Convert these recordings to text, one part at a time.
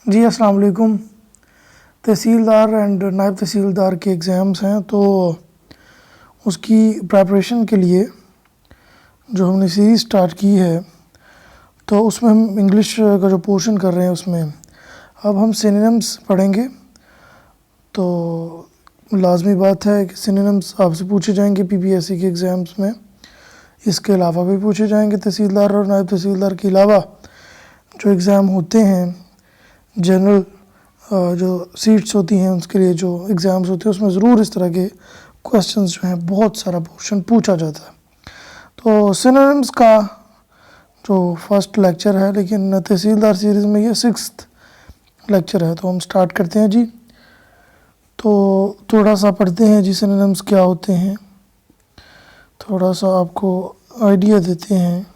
जी अस्सलाम वालेकुम। तहसीलदार एंड नायब तहसीलदार के एग्ज़ाम्स हैं, तो उसकी प्रिपरेशन के लिए जो हमने सीरीज़ स्टार्ट की है, तो उसमें हम इंग्लिश का जो पोर्शन कर रहे हैं उसमें अब हम सिनोनिम्स पढ़ेंगे। तो लाजमी बात है कि सिनोनिम्स आपसे पूछे जाएंगे पीपीएससी के एग्ज़ाम्स में। इसके अलावा भी पूछे जाएंगे तहसीलदार और नायब तहसीलदार के अलावा जो एग्ज़ाम होते हैं जनरल जो सीट्स होती हैं उसके लिए जो एग्ज़ाम्स होते हैं उसमें ज़रूर इस तरह के क्वेश्चंस जो हैं बहुत सारा पोर्शन पूछा जाता है। तो सिनोनिम्स का जो फर्स्ट लेक्चर है, लेकिन तहसीलदार सीरीज़ में ये 6th लेक्चर है, तो हम स्टार्ट करते हैं जी। तो थोड़ा सा पढ़ते हैं जी सिनोनिम्स क्या होते हैं, थोड़ा सा आपको आइडिया देते हैं।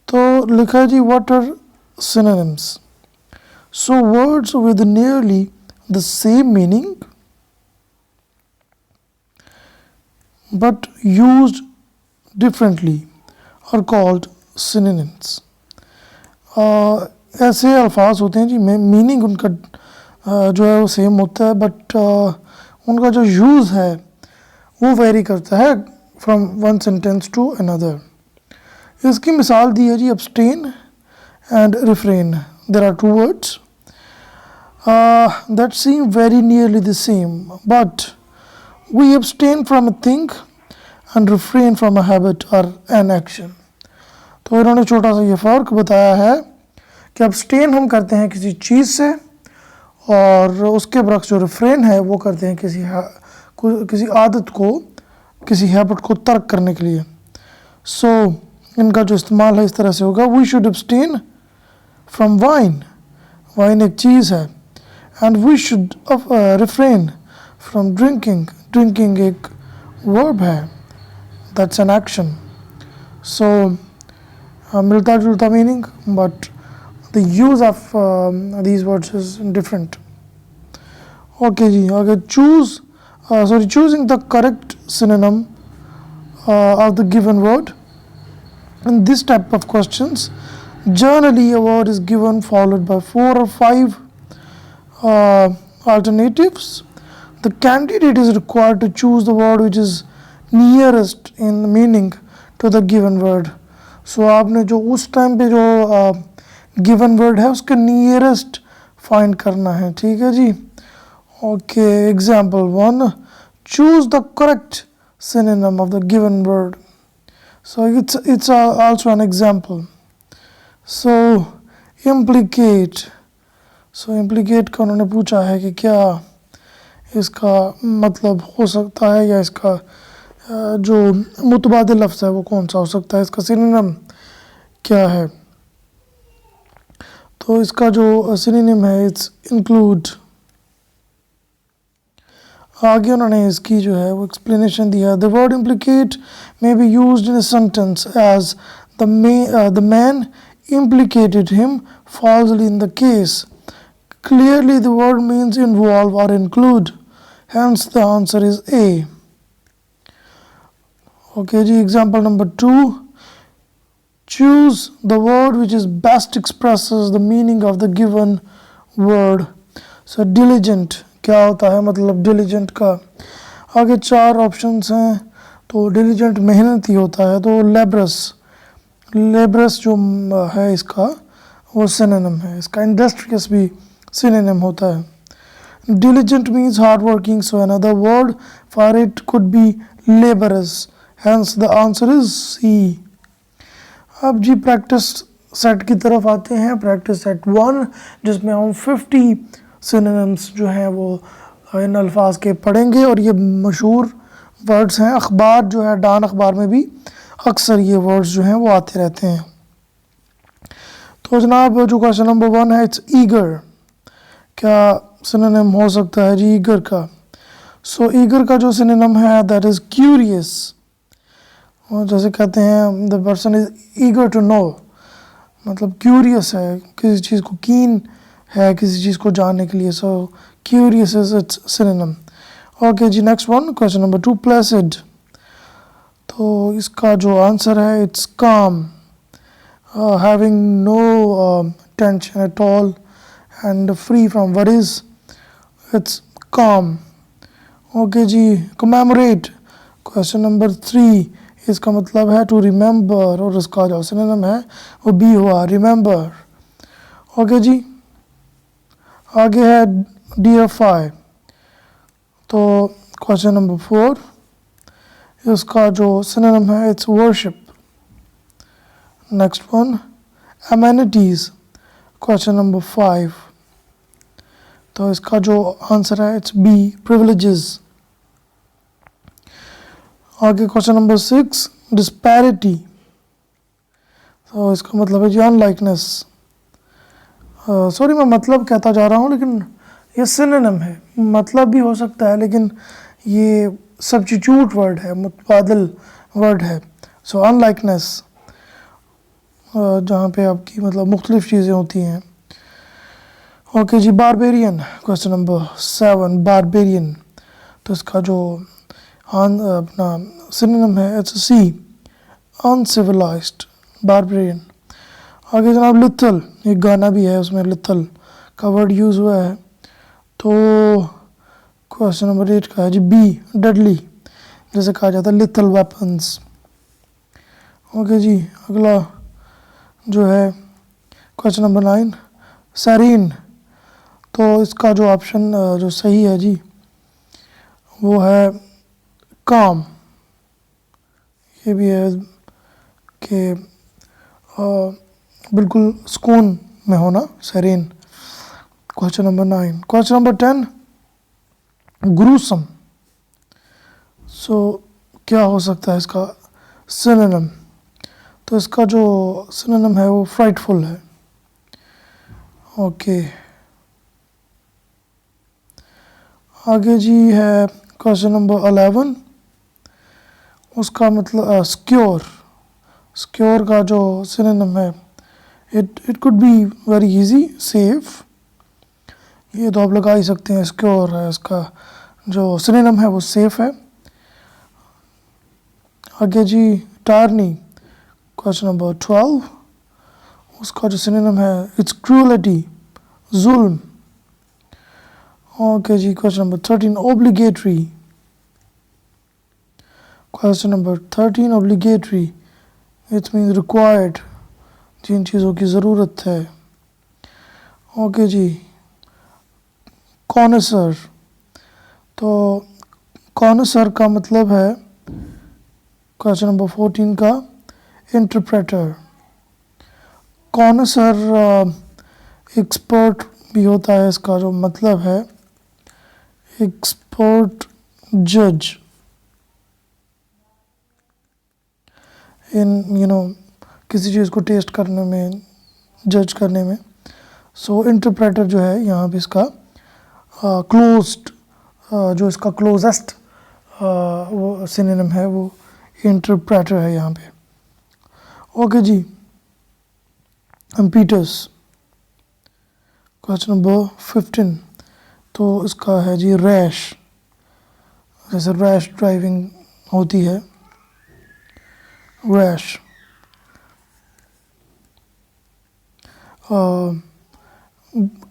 तो लिखा है जी, what are synonyms? So words with nearly the same meaning but used differently are called synonyms. ऐसे अल्फाज होते हैं जी, मीनिंग उनका जो है वो सेम होता है, बट उनका जो यूज़ है वो वेरी करता है from one sentence to another. इसकी मिसाल दी है जी, abstain and refrain. There are two words that seem very nearly the same, but we abstain from a thing and refrain from a habit or an action. तो इन्होंने छोटा सा ये फ़र्क बताया है कि abstain हम करते हैं किसी चीज़ से, और उसके बरक्स जो रिफ्रेन है वो करते हैं किसी आदत को, किसी हैबिट को तर्क करने के लिए। सो इनका जो इस्तेमाल है इस तरह से होगा, we should abstain from wine. Wine एक चीज़ है, and we should refrain from drinking. Drinking एक verb है, that's an action. So मिलता जुलता meaning, but the use of these words is different. Okay जी, आगे choosing the correct synonym of the given word. In this type of questions, generally a word is given followed by 4 or 5 alternatives. The candidate is required to choose the word which is nearest in the meaning to the given word. So आपने जो उस time पे जो given word है उसके nearest find करना है, ठीक है जी। Okay, example 1, choose the correct synonym of the given word. So it's also an example. So implicate. So implicate का उन्होंने पूछा है कि क्या इसका मतलब हो सकता है, या इसका जो मुतबादिल लफ्ज़ है वो कौन सा हो सकता है, इसका सिनोनिम क्या है। तो इसका जो सिनोनिम है इट्स इंक्लूड। आगे उन्होंने इसकी जो है वो एक्सप्लेनेशन दिया, the word implicate may be used in a sentence as the man implicated him falsely in the case. Clearly the word means involve or include, hence the answer is A. Okay ji, example number 2, choose the word which is best expresses the meaning of the given word. So diligent क्या होता है, मतलब diligent का आगे 4 options हैं। तो diligent मेहनती होता है, तो लेब्रस जो है इसका वो सिनोनिम है। इसका इंडस्ट्रियस भी सिनोनिम होता है। diligent means hard working, so another word for it could be laborious, hence the answer is C. अब जी प्रैक्टिस सेट की तरफ आते हैं, प्रैक्टिस सेट 1, जिसमें हम 50 सिनोनिम्स जो हैं वो इन अल्फाज के पढ़ेंगे, और ये मशहूर वर्ड्स हैं। अखबार जो है, डान अखबार में भी अक्सर ये वर्ड्स जो हैं वो आते रहते हैं। तो जनाब जो क्वेश्चन नंबर 1 है, इट्स ईगर। क्या सिनोनिम हो सकता है जी ईगर का? सो ईगर का जो सिनोनिम है दैट इज़ क्यूरियस। और जैसे कहते हैं the person is eager to know, मतलब क्यूरियस है, किसी चीज़ को कीन है किसी चीज़ को जानने के लिए। So curious is its synonym. Okay जी, next one, question number 2, placid. तो इसका जो आंसर है it's calm, having no tension at all and free from worries, it's calm. Okay जी, commemorate क्वेश्चन नंबर 3, इसका मतलब है टू रिमेंबर और इसका जो सिनोनिम है वो बी हुआ रिमेंबर। ओके जी, आगे है डिफाई, तो क्वेश्चन नंबर 4, इसका जो सिनोनिम है it's worship. Next one amenities, question number 5, तो इसका जो आंसर है इट्स बी privileges। आगे क्वेश्चन नंबर 6, disparity, तो इसका मतलब है जी अनलाइकनेस। सॉरी मैं मतलब कहता जा रहा हूँ, लेकिन ये सिनोनिम है, मतलब भी हो सकता है, लेकिन ये सब्स्टिट्यूट वर्ड है, मुतबादिल वर्ड है। सो अनलाइकनेस, जहाँ पे आपकी मतलब मुख्तलिफ चीज़ें होती हैं। ओके जी, बारबेरियन, क्वेश्चन नंबर 7, बारबेरियन, तो इसका जो अपना सिनोनिम है इट्स सी अनसिविलाइज्ड, बारबेरियन। आगे जनाब लिथल, एक गाना भी है उसमें लिथल का वर्ड यूज़ हुआ है, तो क्वेश्चन नंबर 8 का है जी बी डेडली, जैसे कहा जाता है लिथल वेपन्स। ओके जी, अगला जो है क्वेश्चन नंबर 9, सरीन, तो इसका जो ऑप्शन जो सही है जी वो है काम। ये भी है कि बिल्कुल सुकून में होना, serene. Question number 9, question number 10, gruesome, so क्या हो सकता है इसका सिनोनिम, तो इसका जो सिनोनिम है वो फ्राइटफुल है। ओके, आगे जी है क्वेश्चन नंबर 11, उसका मतलब सिक्योर, सिक्योर का जो सिनोनिम है it could be very easy, safe, ये तो आप लगा ही सकते हैं, सिक्योर है, इसका जो सिनोनिम है वो सेफ है। आगे जी टारनी, क्वेश्चन नंबर 12, उसका जो सिनोनिम है इट्स क्रूअलिटी, जुल्म। ओके जी, question number 13, obligatory, question number 13 obligatory, it means required, जिन चीज़ों की ज़रूरत है। ओके जी, कॉनसर, तो कॉनसर का मतलब है क्वेश्चन नंबर 14 का इंटरप्रेटर। कॉनसर एक्सपर्ट भी होता है, इसका जो मतलब है एक्सपर्ट जज इन किसी चीज़ को टेस्ट करने में, जज करने में। सो इंटरप्रेटर जो है यहाँ पे इसका क्लोज्ड, जो इसका क्लोजेस्ट वो सिनोनिम है वो इंटरप्रेटर है यहाँ पे। ओके जी, इम्पीटस, क्वेश्चन नंबर 15, तो इसका है जी रैश, जैसे रैश ड्राइविंग होती है, रैश।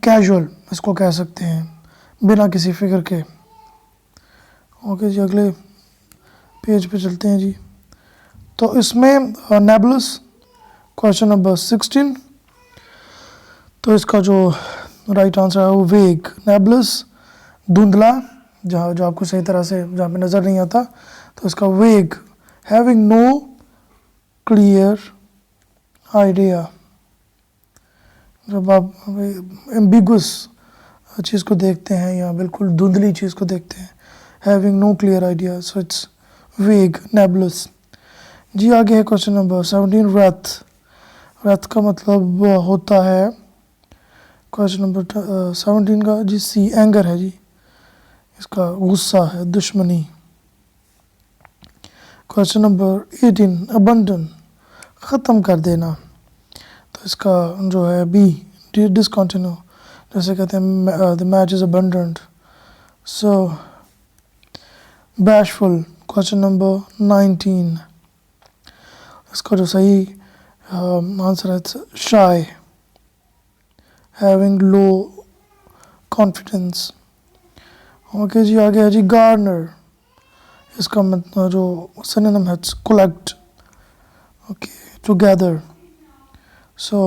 कैजुअल इसको कह सकते हैं, बिना किसी फिक्र के। ओके जी, अगले पेज पे चलते हैं जी, तो इसमें नेबुलस, क्वेश्चन नंबर 16, तो इसका जो राइट आंसर है वो वेग, नेबुलस धुंधला, जहाँ जो आपको सही तरह से जहाँ पे नज़र नहीं आता, तो इसका वेग, हैविंग नो क्लियर आइडिया, जब आप एम्बिगुअस चीज़ को देखते हैं या बिल्कुल धुंधली चीज़ को देखते हैं, having no clear idea, so it's vague, nebulous. जी आगे है क्वेश्चन नंबर 17, रथ, रथ का मतलब होता है क्वेश्चन नंबर 17 का जी सी एंगर है जी, इसका गुस्सा है, दुश्मनी। क्वेश्चन नंबर 18, अबंडन, ख़त्म कर देना, तो इसका जो है बी डिसकंटिन्यू, जैसे कहते हैं the match is abundant. So bashful, question number 19, इसका जो सही आंसर है shy, having low confidence. Okay जी, आगे है जी गार्नर, इसका मतलब जो सिनोनिम है collect, okay, to gather. So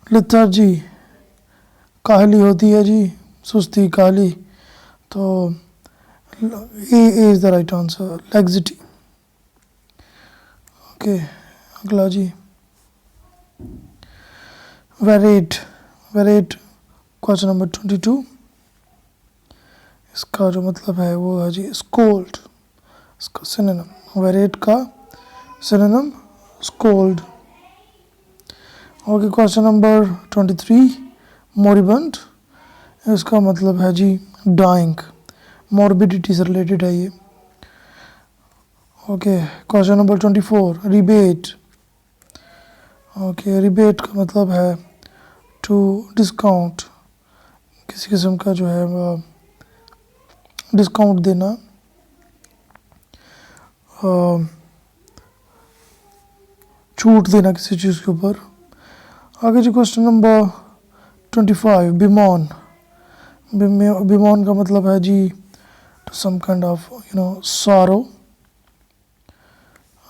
lethargy, काहली होती है जी, सुस्ती, काहली, तो A is the right answer, laxity. Okay, अगला जी वेरेट, वेरेट क्वेश्चन नंबर 22, इसका जो मतलब है वो है जी स्कोल्ड, इसका सिनोनिम, वेरेट का synonym scold. Okay, question number 23, मोरिबंड, इसका मतलब है जी डाइंग, मॉर्बिडिटी से रिलेटेड है ये। Okay, question number 24, rebate. Okay, rebate का मतलब है टू डिस्काउंट, किसी किस्म का जो है डिस्काउंट देना, छूट देना किसी चीज़ के ऊपर। आगे जी क्वेश्चन नंबर 25, बिमॉन, बिमॉन का मतलब है जी to some kind of sorrow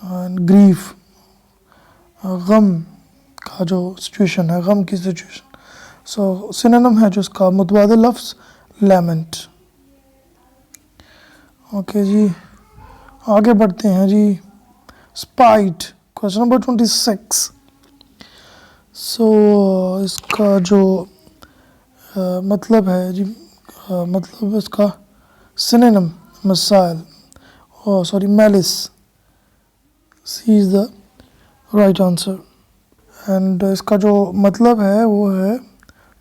and grief, गम का जो सिचुएशन है, गम की सिचुएशन। सो सिनोनिम है जो इसका मुतबादिल लफ्ज़ लैमेंट। ओके जी, आगे बढ़ते हैं जी स्पाइट, क्वेश्चन नंबर 26। सो इसका जो मतलब है जी मतलब इसका synonym missile, oh sorry, malice, C is the right answer। And इसका जो मतलब है वो है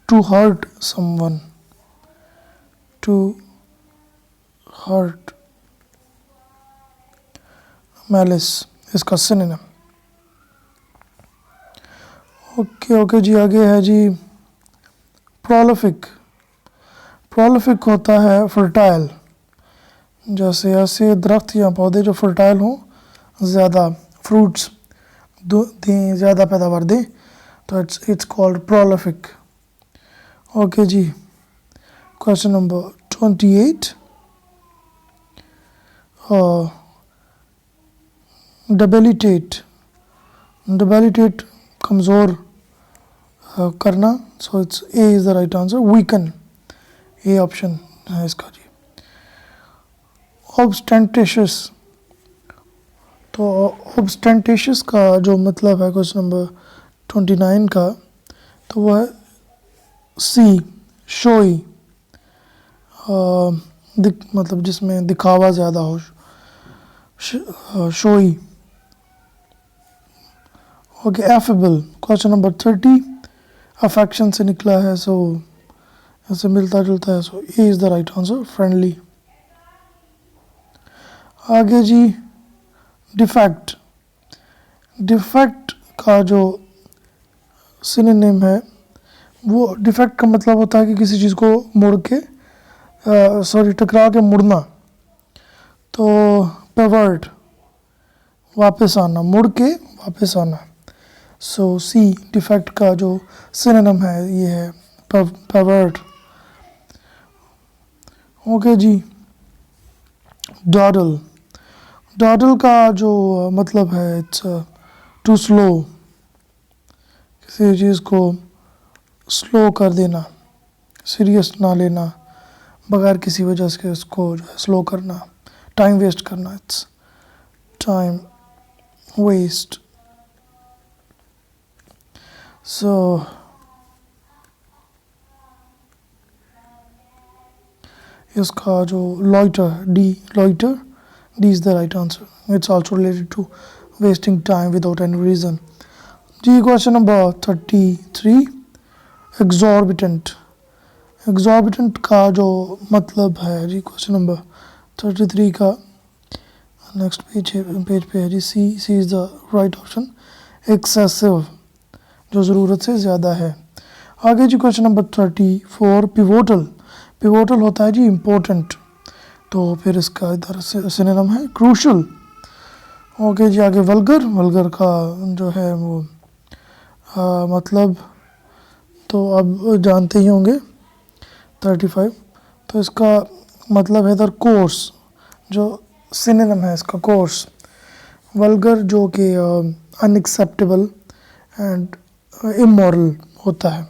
to hurt someone, to hurt, malice इसका सिनोनिम। ओके ओके जी, आगे है जी प्रोलिफिक, प्रोलिफिक होता है फर्टाइल, जैसे ऐसे दरख्त या पौधे जो फर्टाइल हों, ज़्यादा फ्रूट्स दें, ज़्यादा पैदावार दें, तो इट्स कॉल्ड प्रोलिफिक। ओके जी, क्वेश्चन नंबर 28, डेबिलिटेट, डेबिलिटेट कमज़ोर करना, so it's A is the right answer, weaken, A option है इसका जी। ऑब्स्टेंटेशियस, तो ऑब्स्टेंटेशियस का जो मतलब है क्वेश्चन नंबर 29 का, तो वह है सी, शोई, मतलब जिसमें दिखावा ज़्यादा हो, showy. Okay, affable, question number 30, affection से निकला है, सो ऐसे मिलता जुलता है, so A is the right answer, friendly. आगे जी डिफेक्ट, डिफेक्ट का जो सिनोनिम है वो, डिफेक्ट का मतलब होता है कि किसी चीज़ को मुड़ के टकरा के मुड़ना, तो पेवर्ट, वापस आना, मुड़ के वापस आना। सो सी, डिफेक्ट का जो सिनोनिम है ये है पेवर्ट। ओके जी, डॉडल, डॉडल का जो मतलब है इट्स टू स्लो, किसी चीज़ को स्लो कर देना, सीरियस ना लेना, बगैर किसी वजह से उसको जो है स्लो करना, टाइम वेस्ट करना, इट्स टाइम वेस्ट। सो इसका जो loiter, D, loiter, D is the right answer, it's also related to wasting time without any reason. जी क्वेश्चन नंबर 33, एग्जॉर्बिटेंट, एग्जॉर्बिटेंट का जो मतलब है जी क्वेश्चन नंबर 33 का, नेक्स्ट पेज पे है जी C, C is the right option, excessive, जो ज़रूरत से ज़्यादा है। आगे जी क्वेश्चन नंबर 34, पिवोटल, पिवोटल होता है जी इम्पोर्टेंट, तो फिर इसका इधर से सिनोनिम है क्रूशल। ओके जी, आगे वल्गर, वल्गर का जो है वो मतलब तो अब जानते ही होंगे, 35। तो इसका मतलब है इधर कोर्स, जो सिनोनिम है इसका कोर्स। वल्गर जो कि अनएक्सेप्टेबल एंड इमोरल होता है।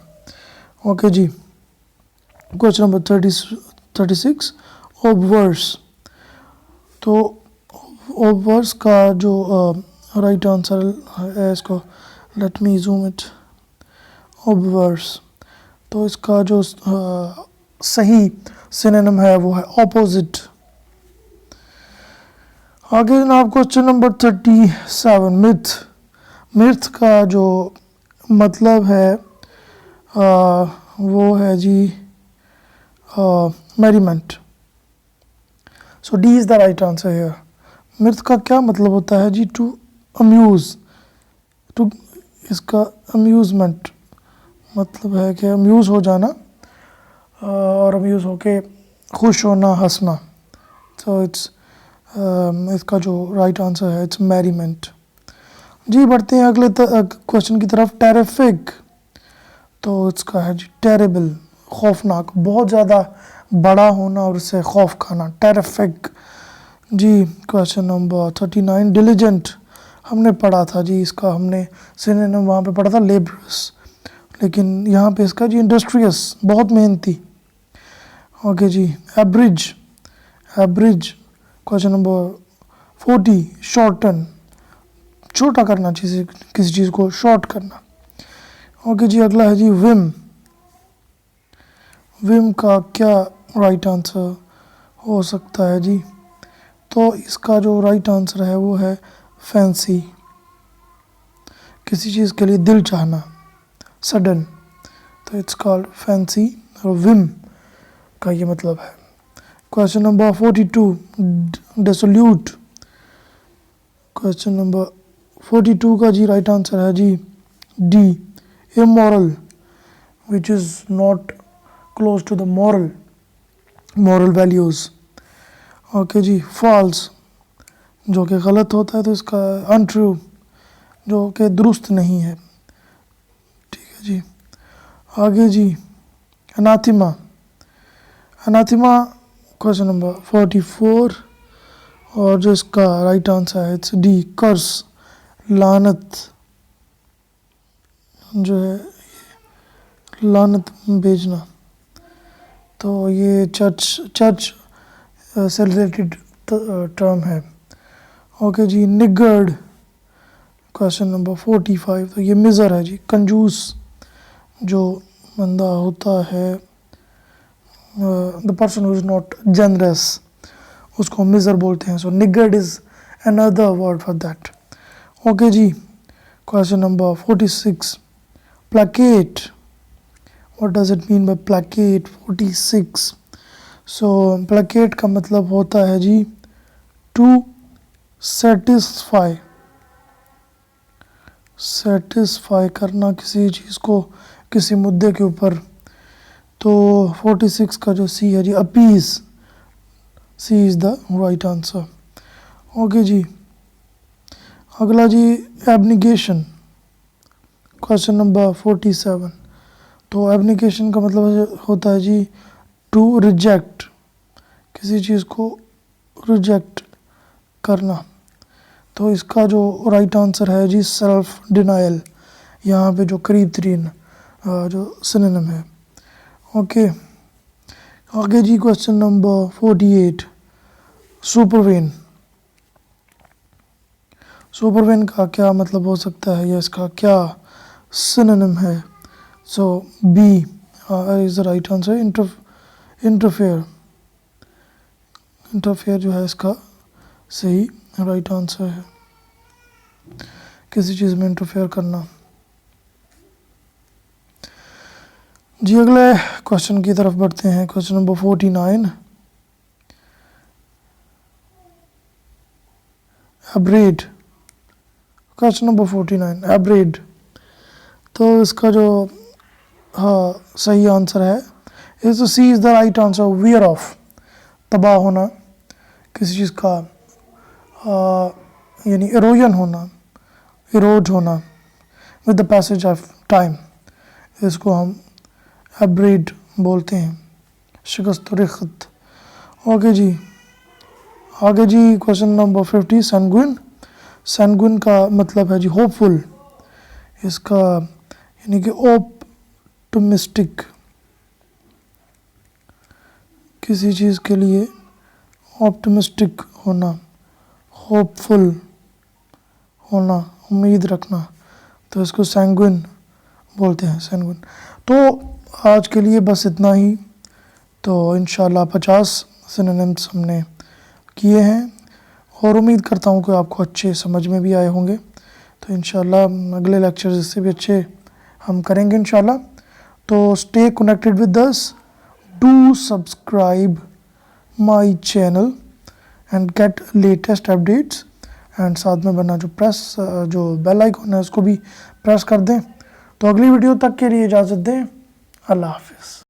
ओके जी, क्वेश्चन नंबर 36, ओबवर्स। तो ओबवर्स का जो राइट आंसर है इसको, लेट मी जूम इट, ओबवर्स। तो इसका जो सही सिनोनिम है वो है ऑपोजिट। आगे जनाब क्वेश्चन नंबर 37, मिथ। मिथ का जो मतलब है वो है जी merriment. So D is the right answer here. Mirth का क्या मतलब होता है जी? टू अम्यूज़, टू, इसका अम्यूज़मेंट मतलब है कि अम्यूज़ हो जाना और अम्यूज़ होके खुश होना, हंसना। सो इट्स इसका जो राइट आंसर है इट्स मैरीमेंट। जी बढ़ते हैं अगले क्वेश्चन की तरफ। टेरिफिक, तो इसका है जी टेरेबल, खौफनाक, बहुत ज़्यादा बड़ा होना और उससे खौफ खाना, टेरिफिक। जी क्वेश्चन नंबर 39, डिलीजेंट। हमने पढ़ा था जी, इसका हमने सिनोनिम वहाँ पे पढ़ा था लेबरस, लेकिन यहाँ पे इसका जी इंडस्ट्रियस, बहुत मेहनती। ओके जी, average. Average question number 40, shorten, छोटा करना किसी चीज़ को, शॉर्ट करना। ओके जी, अगला है जी विम। विम का क्या राइट आंसर हो सकता है जी? तो इसका जो राइट आंसर है वो है फैंसी, किसी चीज़ के लिए दिल चाहना, सडन। तो इट्स कॉल्ड फैंसी, और विम का ये मतलब है। Question number 42, dissolute. Question number 42 का जी राइट आंसर है जी D, immoral, which is not close to the moral values. Okay जी, फॉल्स, जो कि गलत होता है, तो इसका अनट्रू, जो कि दुरुस्त नहीं है। ठीक है जी, आगे जी अनाथिमा। अनाथिमा क्वेश्चन नंबर 44, और जो इसका राइट आंसर है इट्स डी, कर्स, लानत, जो है लानत भेजना। तो ये चर्च से रिलेटेड टर्म है। ओके जी, निगर्ड क्वेश्चन नंबर 45, तो ये मिज़र है जी, कंजूस, जो बंदा होता है, the person who is not generous, उसको मिज़र बोलते हैं। So niggard is another word for that. Okay जी, question number 46, placate. What does it mean by placate? 46। So placate का मतलब होता है जी टू सेटिस्फाई, सेटिस्फाई करना किसी चीज़ को, किसी मुद्दे के ऊपर। तो 46 का जो सी है जी, appease, C is the right answer. Okay जी, अगला जी एब्निगेशन, क्वेश्चन नंबर 47। तो एब्निगेशन का मतलब होता है जी टू रिजेक्ट, किसी चीज़ को रिजेक्ट करना। तो इसका जो राइट आंसर है जी सेल्फ डिनायल, यहाँ पे जो करीब तरीन जो सिनोनिम है। ओके, आगे जी क्वेश्चन नंबर 48, सुपरवेन। सुपरवेन का क्या मतलब हो सकता है या इसका क्या सिनोनिम है? So B is the right answer, interfere. Interfere जो है इसका सही राइट आंसर है, किसी चीज़ में इंटरफेयर करना। जी अगले क्वेश्चन की तरफ बढ़ते हैं। Question number 49, abrade. Question number 49, abrade. तो इसका जो सही आंसर है इस C is the right answer, wear off, तबाह होना, किसी चीज़ का यानी इरोजन होना, इरोड होना with the passage of time, इसको हम एब्रेड बोलते हैं। शिकस्त रिखत। ओके जी, आगे जी क्वेश्चन नंबर 50 सैंगुइन। सैंगुइन का मतलब है जी होपफुल, इसका यानी कि ऑप्टिमिस्टिक, किसी चीज़ के लिए ऑप्टिमिस्टिक होना, होपफुल होना, उम्मीद रखना, तो इसको सैंगुइन बोलते हैं, सैंगुइन। तो आज के लिए बस इतना ही। तो इंशाल्लाह 50 सिनोनिम्स हमने किए हैं और उम्मीद करता हूँ कि आपको अच्छे समझ में भी आए होंगे। तो इंशाल्लाह अगले लेक्चर्स इससे भी अच्छे हम करेंगे इंशाल्लाह। तो stay connected with us, do subscribe my channel and gate latest updates, and साथ में बना जो बेल आइकन है उसको भी प्रेस कर दें। तो अगली वीडियो तक के लिए इजाज़त दें। अल्लाह हाफिज़।